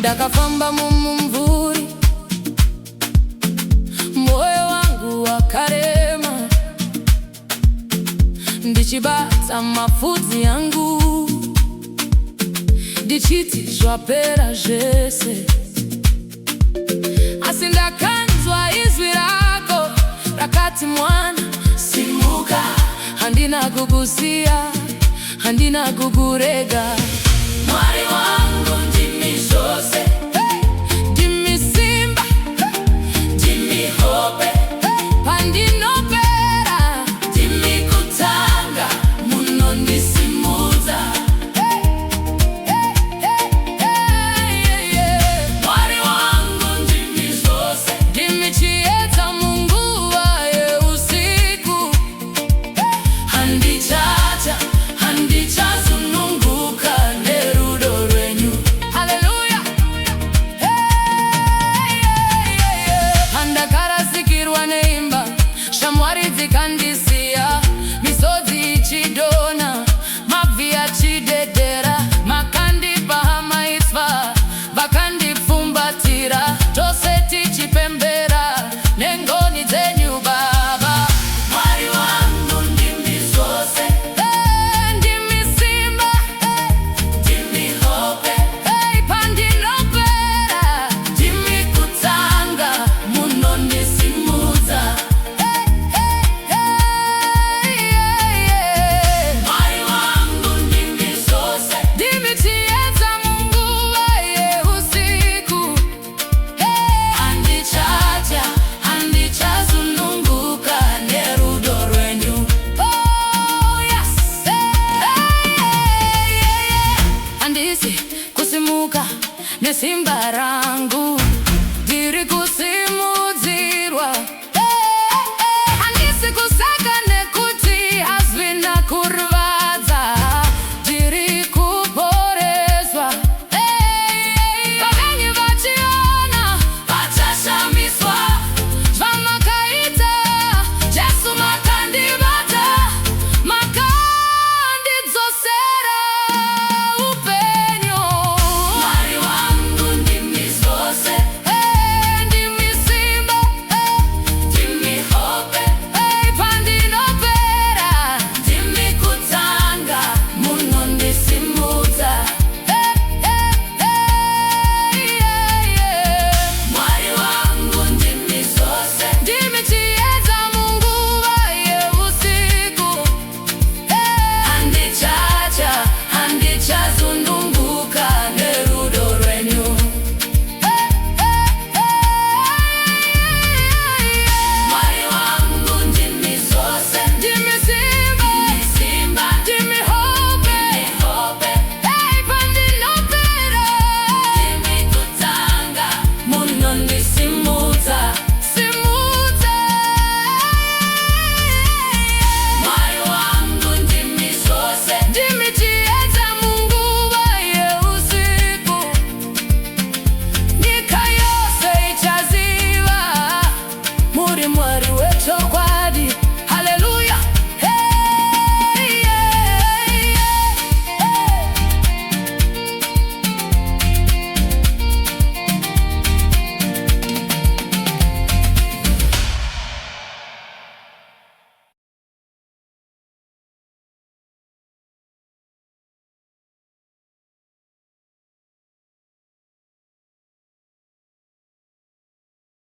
ndakafamba mumumvuri, moyo wangu wakarema, ndichibata mapfudzi yangu, ndichiti zvapera zvese. Asi ndakanzwa izwi rako rakati, mwana, simuka, handina kukusiya, handina kukurega. Mwari wangu ndimi zvose, ndimi simba, ndimi hope, pandinopera, ndimi kutanga, munonisimudza. Mwari wangu ndimi zvose, ndimi chiedza munguva yeusiku, handichacha, handichazununguka nerudo rwenyu. Haleluya! Handakarasikirwa neimba, shamwari dzikandisiya, misodzi ichidonha, mabvi achidedera, makandipa hama itsva, vakandipfumbatira, tose tichipembera nengoni dzenyu Baba. Mwari wangu ndimi zvose, ndimi simba, ndimi hope, pandinopera, ndimi kutanga, munonisimudza. Mwari wangu ndimi zvose, ndimi chiedza munguva yeusiku, handichacha, handichazununguka nerudo rwenyu. Oh yes, handisi kusimuka nesimba rangu, ndiri kusimuka